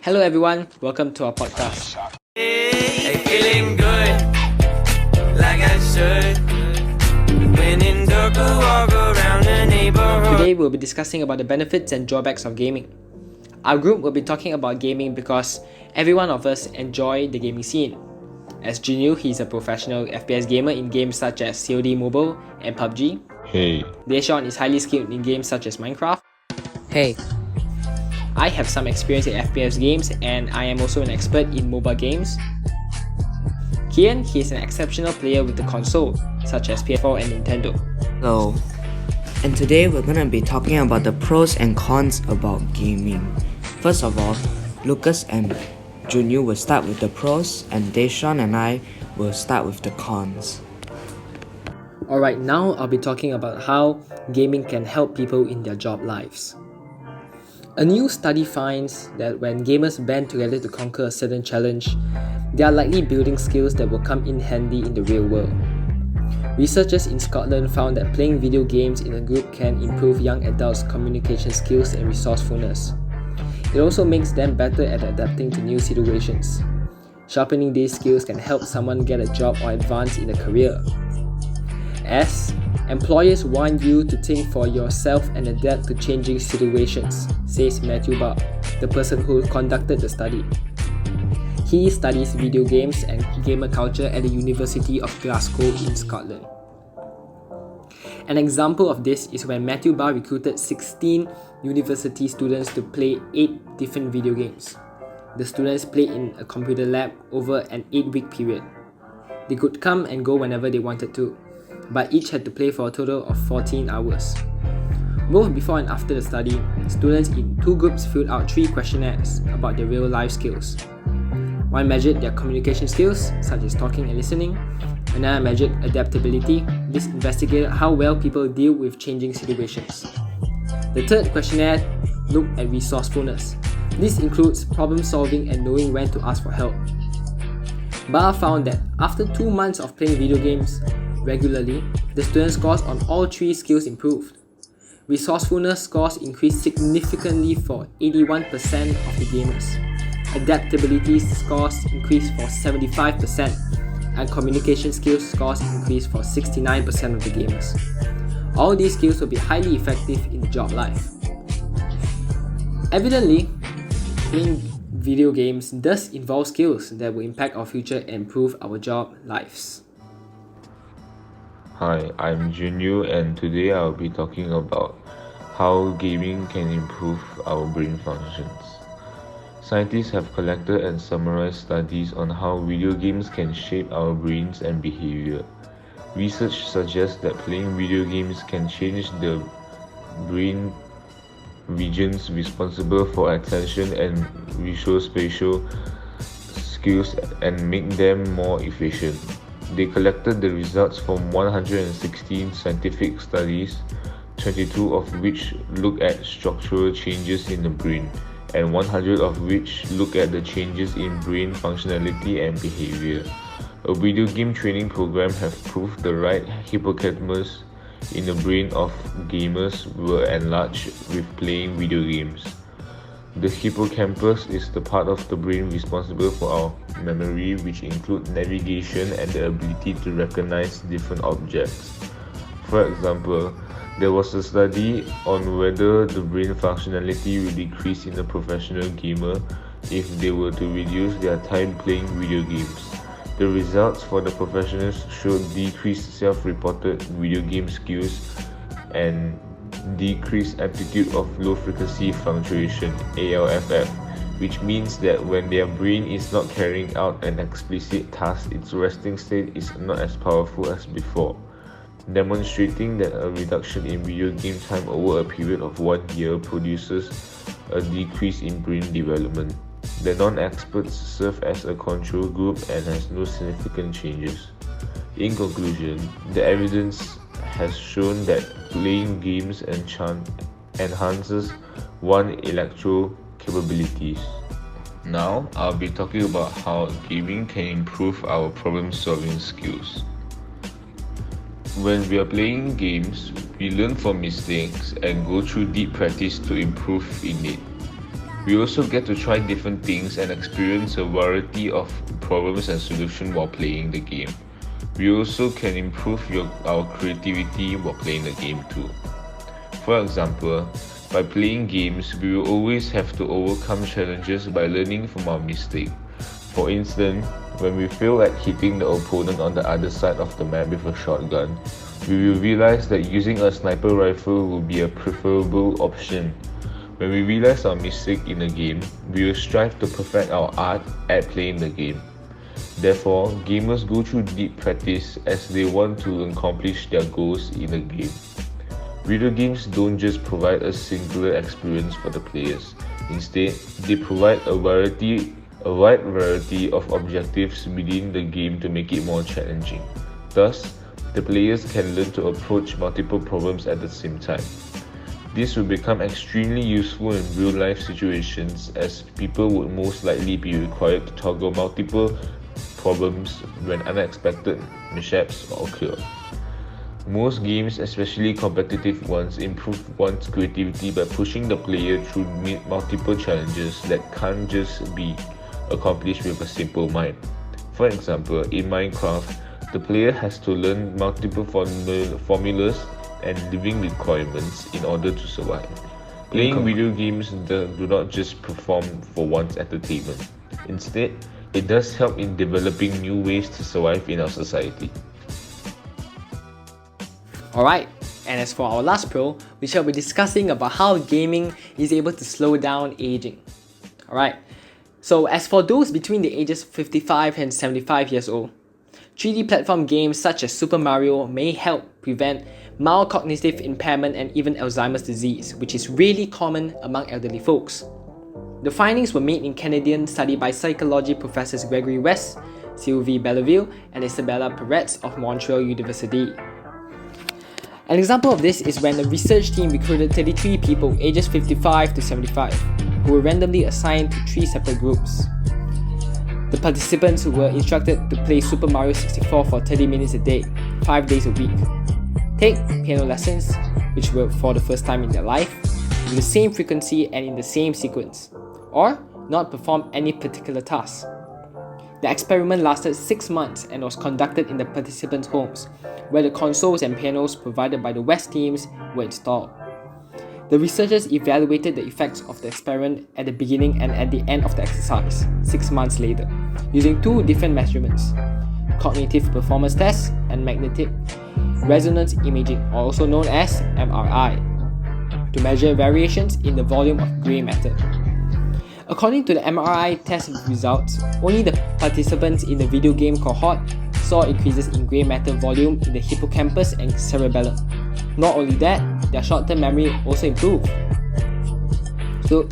Hello everyone, welcome to our podcast. Hey, feeling good, like I should. When in dark, walk around the neighborhood. Today we'll be discussing about the benefits and drawbacks of gaming. Our group will be talking about gaming because every one of us enjoy the gaming scene. As Junyu, he's a professional FPS gamer in games such as COD Mobile and PUBG. Hey. Deshawn is highly skilled in games such as Minecraft. Hey. I have some experience in FPS games and I am also an expert in mobile games. Kian, he's an exceptional player with the console, such as PS4 and Nintendo. Hello. And today we're gonna be talking about the pros and cons about gaming. First of all, Lucas and Junyu will start with the pros and Deshawn and I will start with the cons. Alright, now I'll be talking about how gaming can help people in their job lives. A new study finds that when gamers band together to conquer a certain challenge, they are likely building skills that will come in handy in the real world. Researchers in Scotland found that playing video games in a group can improve young adults' communication skills and resourcefulness. It also makes them better at adapting to new situations. Sharpening these skills can help someone get a job or advance in a career. As employers want you to think for yourself and adapt to changing situations, says Matthew Barr, the person who conducted the study. He studies video games and gamer culture at the University of Glasgow in Scotland. An example of this is when Matthew Barr recruited 16 university students to play 8 different video games. The students played in a computer lab over an 8-week period. They could come and go whenever they wanted to, but each had to play for a total of 14 hours. Both before and after the study, students in 2 groups filled out 3 questionnaires about their real-life skills. One measured their communication skills, such as talking and listening. Another measured adaptability. This investigated how well people deal with changing situations. The third questionnaire looked at resourcefulness. This includes problem solving and knowing when to ask for help. Barr found that after 2 months of playing video games regularly, the student scores on all 3 skills improved. Resourcefulness scores increased significantly for 81% of the gamers. Adaptability scores increased for 75%, and communication skills scores increased for 69% of the gamers. All these skills will be highly effective in the job life. Evidently, playing video games does involve skills that will impact our future and improve our job lives. Hi, I'm Junyu and today I'll be talking about how gaming can improve our brain functions. Scientists have collected and summarized studies on how video games can shape our brains and behavior. Research suggests that playing video games can change the brain regions responsible for attention and visuospatial skills and make them more efficient. They collected the results from 116 scientific studies, 22 of which look at structural changes in the brain, and 100 of which look at the changes in brain functionality and behavior. A video game training program have proved the right hippocampus in the brain of gamers were enlarged with playing video games. The hippocampus is the part of the brain responsible for our memory, which include navigation and the ability to recognize different objects. For example, there was a study on whether the brain functionality will decrease in a professional gamer if they were to reduce their time playing video games. The results for the professionals showed decreased self-reported video game skills and decreased amplitude of low-frequency fluctuation (ALFF), which means that when their brain is not carrying out an explicit task, its resting state is not as powerful as before, demonstrating that a reduction in video game time over a period of 1 year produces a decrease in brain development. The non-experts serve as a control group and has no significant changes. In conclusion, the evidence has shown that playing games enhances one's intellectual capabilities. Now, I'll be talking about how gaming can improve our problem-solving skills. When we are playing games, we learn from mistakes and go through deep practice to improve in it. We also get to try different things and experience a variety of problems and solutions while playing the game. We also can improve our creativity while playing the game too. For example, by playing games, we will always have to overcome challenges by learning from our mistakes. For instance, when we fail at hitting the opponent on the other side of the map with a shotgun, we will realize that using a sniper rifle will be a preferable option. When we realize our mistake in a game, we will strive to perfect our art at playing the game. Therefore, gamers go through deep practice as they want to accomplish their goals in a game. Video games don't just provide a singular experience for the players. Instead, they provide a wide variety of objectives within the game to make it more challenging. Thus, the players can learn to approach multiple problems at the same time. This will become extremely useful in real-life situations as people would most likely be required to toggle multiple problems when unexpected mishaps occur. Most games, especially competitive ones, improve one's creativity by pushing the player through multiple challenges that can't just be accomplished with a simple mind. For example, in Minecraft, the player has to learn multiple formulas and living requirements in order to survive. Playing video games do not just perform for one's entertainment. Instead, it does help in developing new ways to survive in our society. Alright, and as for our last pro, we shall be discussing about how gaming is able to slow down aging. Alright, so as for those between the ages 55 and 75 years old, 3D platform games such as Super Mario may help prevent mild cognitive impairment and even Alzheimer's disease, which is really common among elderly folks. The findings were made in Canadian study by psychology professors Gregory West, Sylvie Belleville, and Isabella Peretz of Montreal University. An example of this is when a research team recruited 33 people ages 55 to 75, who were randomly assigned to 3 separate groups. The participants were instructed to play Super Mario 64 for 30 minutes a day, 5 days a week. Take piano lessons, which were for the first time in their life, with the same frequency and in the same sequence, or not perform any particular task. The experiment lasted 6 months and was conducted in the participants' homes, where the consoles and pianos provided by the West teams were installed. The researchers evaluated the effects of the experiment at the beginning and at the end of the exercise, 6 months later, using 2 different measurements: cognitive performance tests and magnetic resonance imaging, also known as MRI, to measure variations in the volume of grey matter. According to the MRI test results, only the participants in the video game cohort saw increases in grey matter volume in the hippocampus and cerebellum. Not only that, their short-term memory also improved. So,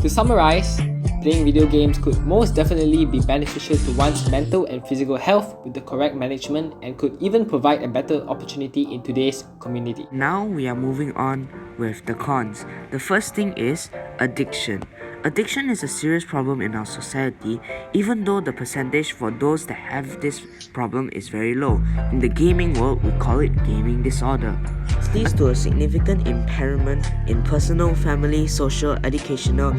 to summarize, playing video games could most definitely be beneficial to one's mental and physical health with the correct management, and could even provide a better opportunity in today's community. Now we are moving on with the cons. The first thing is addiction. Addiction is a serious problem in our society, even though the percentage for those that have this problem is very low. In the gaming world, we call it gaming disorder. This leads to a significant impairment in personal, family, social, educational,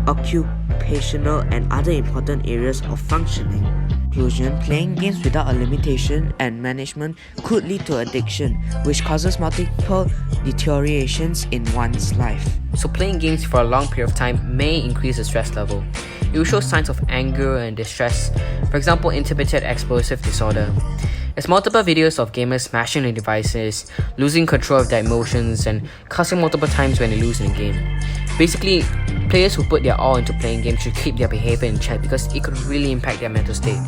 occupational, and other important areas of functioning. Conclusion: playing games without a limitation and management could lead to addiction, which causes multiple deteriorations in one's life. So playing games for a long period of time may increase the stress level. It will show signs of anger and distress, for example intermittent explosive disorder. There's multiple videos of gamers smashing their devices, losing control of their emotions, and cussing multiple times when they lose in a game. Basically, players who put their all into playing games should keep their behavior in check because it could really impact their mental state.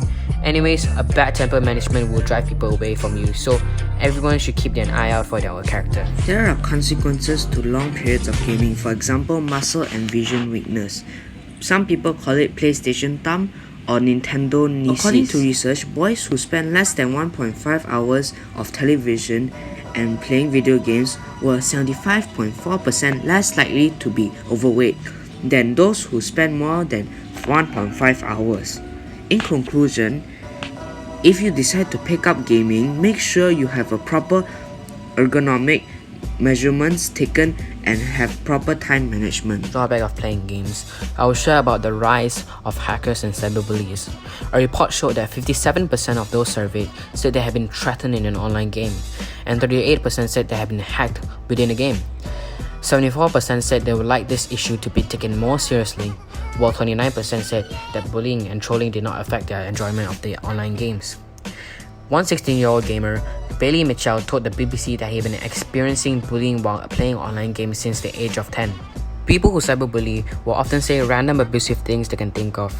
Anyways, a bad temper management will drive people away from you, so everyone should keep an eye out for their character. There are consequences to long periods of gaming, for example muscle and vision weakness. Some people call it PlayStation thumb or Nintendo Nemesis. According to research, boys who spend less than 1.5 hours of television and playing video games were 75.4% less likely to be overweight than those who spend more than 1.5 hours. In conclusion, if you decide to pick up gaming, make sure you have a proper ergonomic measurements taken and have proper time management. Drawback of playing games, I will share about the rise of hackers and cyberbullies. A report showed that 57% of those surveyed said they have been threatened in an online game, and 38% said they have been hacked within a game. 74% said they would like this issue to be taken more seriously, while 29% said that bullying and trolling did not affect their enjoyment of the online games. One 16-year-old gamer, Bailey Mitchell, told the BBC that he had been experiencing bullying while playing online games since the age of 10. People who cyberbully will often say random abusive things they can think of.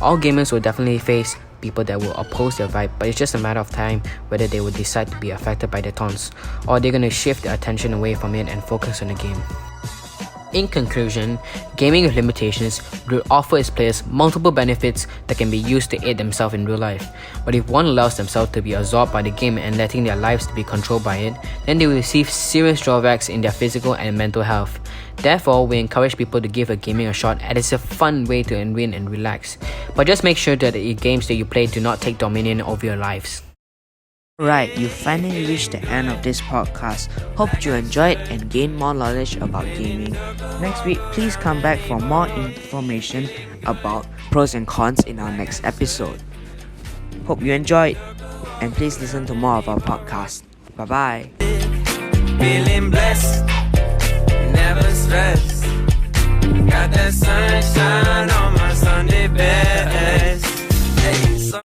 All gamers will definitely face people that will oppose their vibe, but it's just a matter of time whether they will decide to be affected by their taunts, or they're going to shift their attention away from it and focus on the game. In conclusion, gaming with limitations will offer its players multiple benefits that can be used to aid themselves in real life. But if one allows themselves to be absorbed by the game and letting their lives to be controlled by it, then they will receive serious drawbacks in their physical and mental health. Therefore, we encourage people to give gaming a shot, as it's a fun way to unwind and relax. But just make sure that the games that you play do not take dominion over your lives. Right, you finally reached the end of this podcast. Hope you enjoyed and gained more knowledge about gaming. Next week, please come back for more information about pros and cons in our next episode. Hope you enjoyed, and please listen to more of our podcast. Bye bye. Feeling blessed, never stressed. Got that sunshine